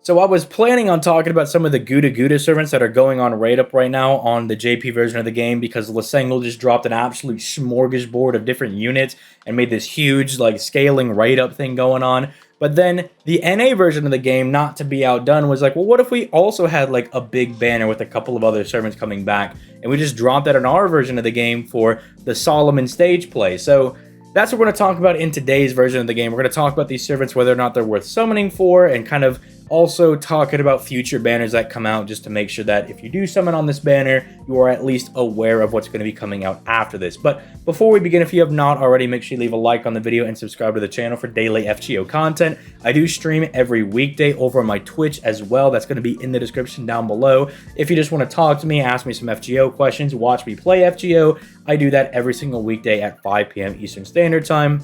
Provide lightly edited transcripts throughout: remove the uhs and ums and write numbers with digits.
So I was planning on talking about some of the Gouda servants that are going on raid up right now on the JP version of the game because Lasengel just dropped an absolute smorgasbord of different units and made this huge like scaling raid up thing going on. But then the NA version of the game, not to be outdone, was like, well, what if we also had like a big banner with a couple of other servants coming back, and we just dropped that in our version of the game for the Solomon stage play. So that's what we're going to talk about in today's version of the game. We're going to talk about these servants, whether or not they're worth summoning for, and kind of also talking about future banners that come out just to make sure that if you do summon on this banner, you are at least aware of what's going to be coming out after this. But before we begin, if you have not already, make sure you leave a like on the video and subscribe to the channel for daily FGO content. I do stream every weekday over on my Twitch as well. That's going to be in the description down below. If you just want to talk to me, ask me some FGO questions, watch me play FGO, I do that every single weekday at 5 p.m. Eastern Standard Time.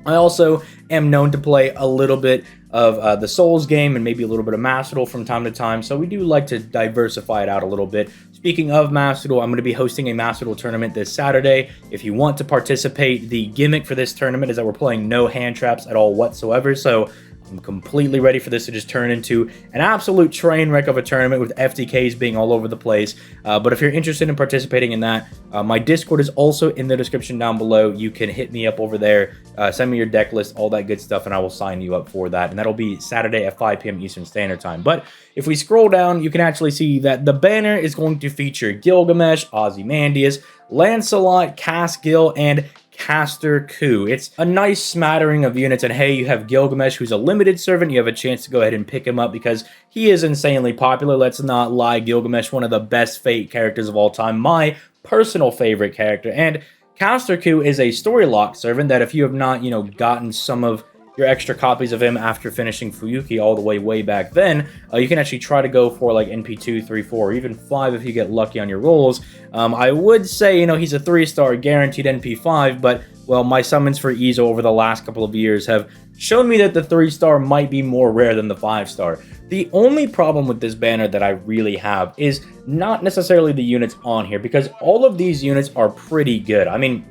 I also am known to play a little bit of the Souls game and maybe a little bit of Master Duel from time to time, so we do like to diversify it out a little bit. Speaking of Master Duel, I'm going to be hosting a Master Duel tournament this Saturday. If you want to participate, the gimmick for this tournament is that we're playing no hand traps at all whatsoever, so I'm completely ready for this to just turn into an absolute train wreck of a tournament with FTKs being all over the place. But if you're interested in participating in that, my Discord is also in the description down below. You can hit me up over there, send me your deck list, all that good stuff, and I will sign you up for that. And that'll be Saturday at 5 p.m. Eastern Standard Time. But if we scroll down, you can actually see that the banner is going to feature Gilgamesh, Ozymandias, Lancelot, Casgil, and Caster Coup. It's a nice smattering of units, and hey, you have Gilgamesh, who's a limited servant. You have a chance to go ahead and pick him up because he is insanely popular. Let's not lie, Gilgamesh, one of the best Fate characters of all time, my personal favorite character. And Caster Coup is a story lock servant that if you have not, gotten some of your extra copies of him after finishing Fuyuki all the way back then, you can actually try to go for like NP 2, 3, 4, or even 5 if you get lucky on your rolls. I would say, he's a 3-star guaranteed NP 5, but, well, my summons for Ezo over the last couple of years have shown me that the 3-star might be more rare than the 5-star. The only problem with this banner that I really have is not necessarily the units on here, because all of these units are pretty good. I mean,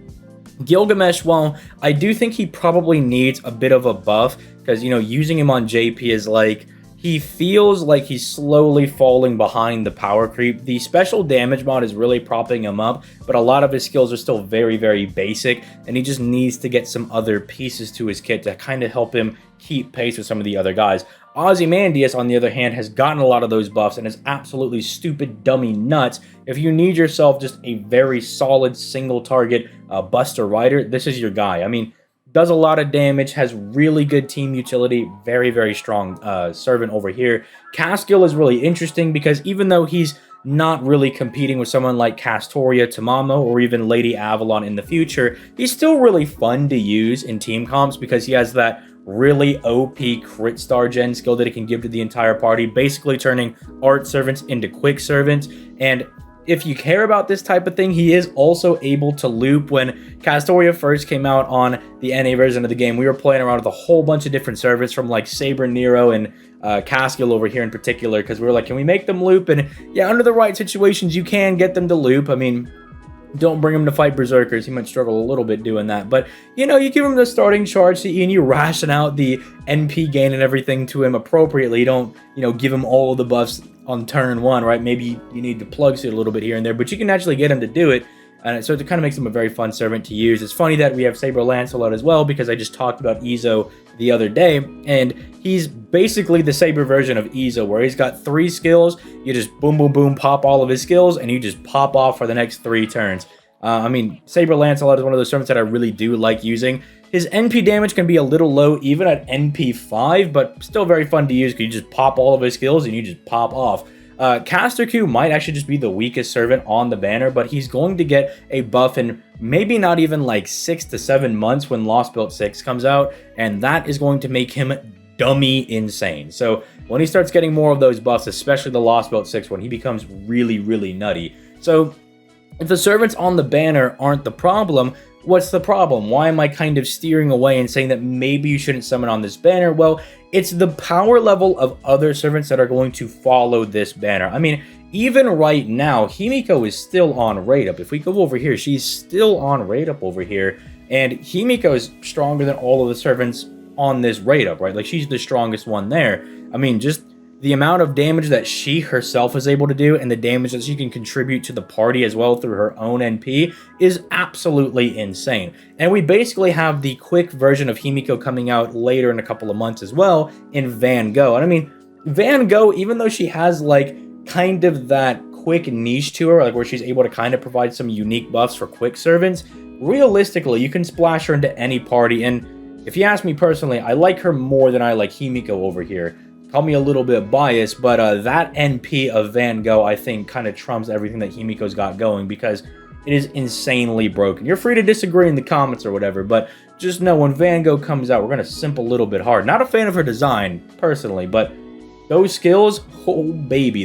Gilgamesh, well, I do think he probably needs a bit of a buff because, using him on JP is like, he feels like he's slowly falling behind the power creep. The special damage mod is really propping him up, but a lot of his skills are still very, very basic, and he just needs to get some other pieces to his kit to kind of help him keep pace with some of the other guys. Ozymandias, on the other hand, has gotten a lot of those buffs and is absolutely stupid, dummy nuts. If you need yourself just a very solid single target Buster Rider, this is your guy. I mean, does a lot of damage, has really good team utility, very, very strong servant over here. Casgil is really interesting because even though he's not really competing with someone like Castoria Tamamo or even Lady Avalon in the future, he's still really fun to use in team comps because he has that really OP crit star gen skill that it can give to the entire party, basically turning art servants into quick servants. And if you care about this type of thing, he is also able to loop. When Castoria first came out on the NA version of the game, we were playing around with a whole bunch of different servants from like Saber Nero and Casgil over here in particular, because we were like, can we make them loop? And yeah, under the right situations, you can get them to loop. I mean, don't bring him to fight Berserkers. He might struggle a little bit doing that. But, you give him the starting charge CE and you ration out the NP gain and everything to him appropriately. You don't, give him all of the buffs on turn 1, right? Maybe you need to plug suit a little bit here and there, but you can actually get him to do it. And so it kind of makes him a very fun servant to use. It's funny that we have Saber Lancelot as well, because I just talked about Ezo the other day, and he's basically the Saber version of Ezo, where he's got 3 skills. You just boom, boom, boom, pop all of his skills, and you just pop off for the next 3 turns. I mean, Saber Lancelot is one of those servants that I really do like using. His NP damage can be a little low, even at NP 5, but still very fun to use because you just pop all of his skills and you just pop off. Caster Q might actually just be the weakest servant on the banner, but he's going to get a buff in maybe not even like 6 to 7 months when Lost Belt 6 comes out, and that is going to make him dummy insane. So when he starts getting more of those buffs, especially the Lost Belt 6 one, he becomes really, really nutty. So if the servants on the banner aren't the problem, what's the problem? Why am I kind of steering away and saying that maybe you shouldn't summon on this banner? Well, it's the power level of other servants that are going to follow this banner. I mean, even right now, Himiko is still on raid up. If we go over here, she's still on raid up over here. And Himiko is stronger than all of the servants on this raid up, right? Like, she's the strongest one there. I mean, just the amount of damage that she herself is able to do and the damage that she can contribute to the party as well through her own NP is absolutely insane. And we basically have the quick version of Himiko coming out later in a couple of months as well in Van Gogh. And I mean, Van Gogh, even though she has like kind of that quick niche to her, like where she's able to kind of provide some unique buffs for quick servants, realistically, you can splash her into any party. And if you ask me personally, I like her more than I like Himiko over here. Call me a little bit biased, but that NP of Van Gogh, I think, kind of trumps everything that Himiko's got going because it is insanely broken. You're free to disagree in the comments or whatever, but just know when Van Gogh comes out, we're going to simp a little bit hard. Not a fan of her design, personally, but those skills, oh baby,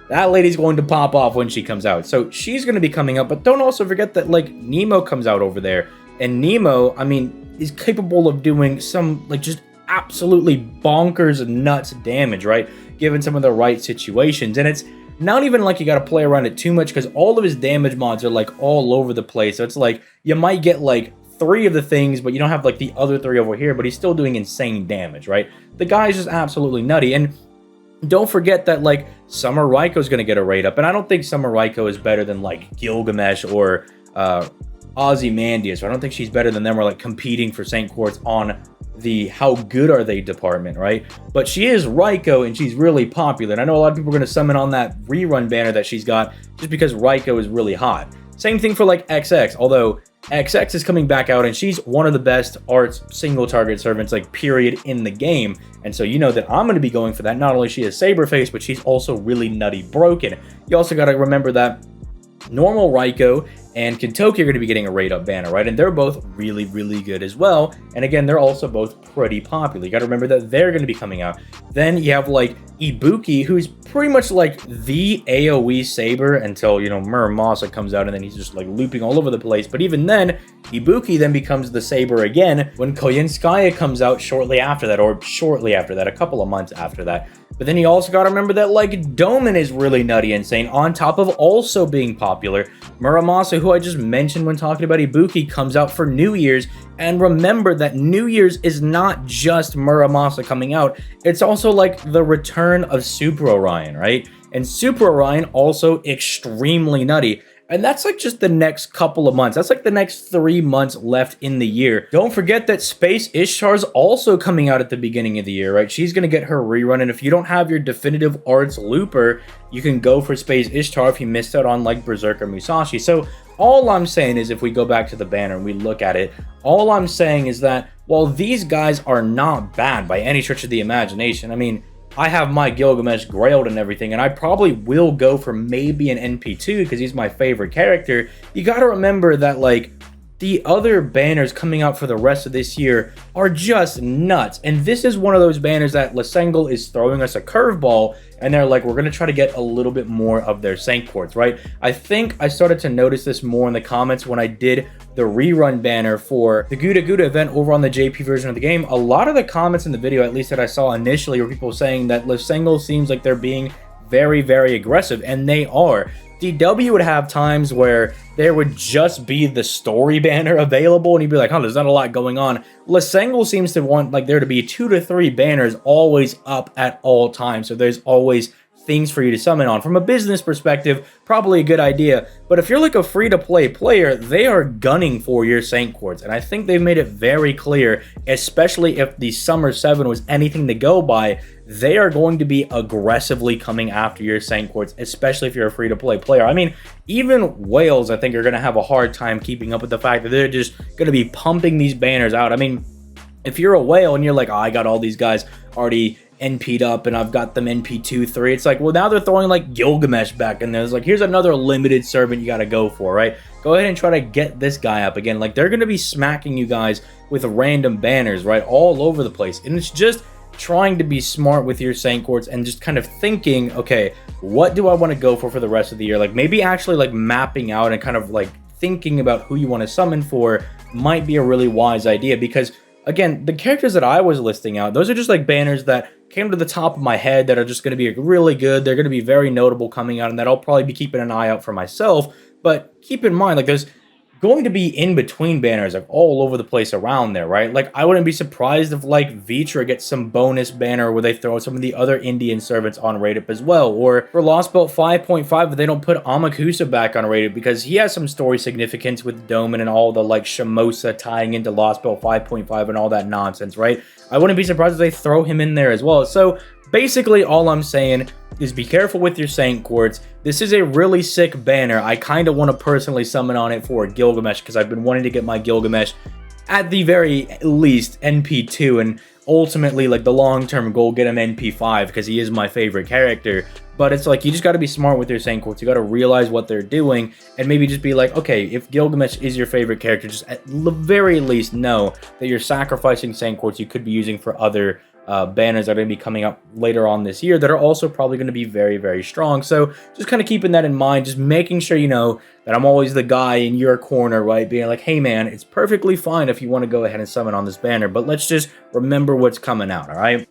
that lady's going to pop off when she comes out. So she's going to be coming up, but don't also forget that, like, Nemo comes out over there. And Nemo, I mean, is capable of doing some, like, just absolutely bonkers nuts damage, right? Given some of the right situations. And it's not even like you got to play around it too much because all of his damage mods are, like, all over the place. So it's like, you might get, like, 3 of the things, but you don't have, like, the other 3 over here, but he's still doing insane damage, right? The guy's just absolutely nutty. And don't forget that, like, Summer Raiko's going to get a rate up. And I don't think Summer Raiko is better than, like, Gilgamesh or Ozymandias. I don't think she's better than them or, like, competing for St. Quartz on the how good are they department, right? But she is Raiko, and she's really popular. And I know a lot of people are going to summon on that rerun banner that she's got just because Raiko is really hot. Same thing for, like, XX, although XX is coming back out, and she's one of the best arts single target servants, like, period, in the game. And so you know that I'm going to be going for that. Not only she is Saberface, but she's also really nutty broken. You also got to remember that normal Raiko and Kintoki are going to be getting a rate up banner, right? And they're both really, really good as well. And again, they're also both pretty popular. You got to remember that they're going to be coming out. Then you have, like, Ibuki, who's pretty much like the AoE Saber until, you know, Muramasa comes out and then he's just, like, looping all over the place. But even then, Ibuki then becomes the Saber again when Koyenskaya comes out shortly after that, or shortly after that, a couple of months after that. But then you also got to remember that, like, Doman is really nutty insane, on top of also being popular. Muramasa, who I just mentioned when talking about Ibuki, comes out for New Year's. And remember that New Year's is not just Muramasa coming out. It's also, like, the return of Super Orion, right? And Super Orion also extremely nutty. And that's, like, just the next couple of months. That's, like, the next 3 months left in the year. Don't forget that Space Ishtar's also coming out at the beginning of the year, right? She's going to get her rerun. And if you don't have your definitive arts looper, you can go for Space Ishtar if you missed out on, like, Berserker Musashi. So all I'm saying is, if we go back to the banner and we look at it, all I'm saying is that while these guys are not bad by any stretch of the imagination, I mean, I have my Gilgamesh grailed and everything, and I probably will go for maybe an NP2 because he's my favorite character. You gotta remember that, like, the other banners coming out for the rest of this year are just nuts. And this is one of those banners that Lasengel is throwing us a curveball, and they're like, we're going to try to get a little bit more of their Saint Quartz, right? I think I started to notice this more in the comments when I did the rerun banner for the Guda Guda event over on the JP version of the game. A lot of the comments in the video, at least that I saw initially, were people saying that Lasengel seems like they're being very, very aggressive, and they are. DW would have times where there would just be the story banner available, and he'd be like, oh, there's not a lot going on. Lasengel seems to want, like, there to be 2 to 3 banners always up at all times, so there's always things for you to summon on. From a business perspective, probably a good idea, but if you're like a free-to-play player, they are gunning for your Saint Quartz, and I think they've made it very clear, especially if the Summer 7 was anything to go by, they are going to be aggressively coming after your Saint Quartz, especially if you're a free-to-play player. I mean, even whales, I think, are going to have a hard time keeping up with the fact that they're just going to be pumping these banners out. I mean, if you're a whale and you're like, oh, I got all these guys already NP'd up and I've got them NP2, 3, it's like, well, now they're throwing, like, Gilgamesh back in there. It's like, here's another limited servant you got to go for, right? Go ahead and try to get this guy up again. Like, they're going to be smacking you guys with random banners, right, all over the place. And it's just trying to be smart with your Saint Quartz and just kind of thinking, okay, what do I want to go for the rest of the year? Like, maybe actually, like, mapping out and kind of, like, thinking about who you want to summon for might be a really wise idea, because again, the characters that I was listing out, those are just, like, banners that came to the top of my head that are just going to be really good. They're going to be very notable coming out, and that I'll probably be keeping an eye out for myself. But keep in mind, like, there's going to be in between banners, like all over the place around there, right? Like, I wouldn't be surprised if like Vitra gets some bonus banner where they throw some of the other Indian servants on raid up as well. Or for Lost Belt 5.5, if they don't put Amakusa back on raid up, because he has some story significance with Doman and all the like Shamosa tying into Lost Belt 5.5 and all that nonsense, right? I wouldn't be surprised if they throw him in there as well. So basically, all I'm saying is be careful with your Saint Quartz. This is a really sick banner. I kind of want to personally summon on it for Gilgamesh because I've been wanting to get my Gilgamesh at the very least NP2 and ultimately like the long-term goal get him NP5 because he is my favorite character. But it's like you just got to be smart with your Saint Quartz. You got to realize what they're doing and maybe just be like, okay, if Gilgamesh is your favorite character, just at the very least know that you're sacrificing Saint Quartz you could be using for other banners that are going to be coming up later on this year that are also probably going to be very, very strong. So just kind of keeping that in mind, just making sure you know that I'm always the guy in your corner, right? Being like, hey man, it's perfectly fine if you want to go ahead and summon on this banner, but let's just remember what's coming out, all right?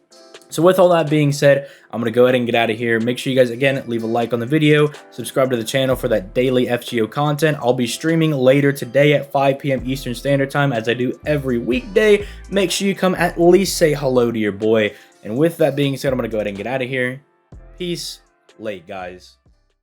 So with all that being said, I'm going to go ahead and get out of here. Make sure you guys, again, leave a like on the video, subscribe to the channel for that daily FGO content. I'll be streaming later today at 5 p.m. Eastern Standard Time, as I do every weekday. Make sure you come at least say hello to your boy. And with that being said, I'm going to go ahead and get out of here. Peace. Late, guys.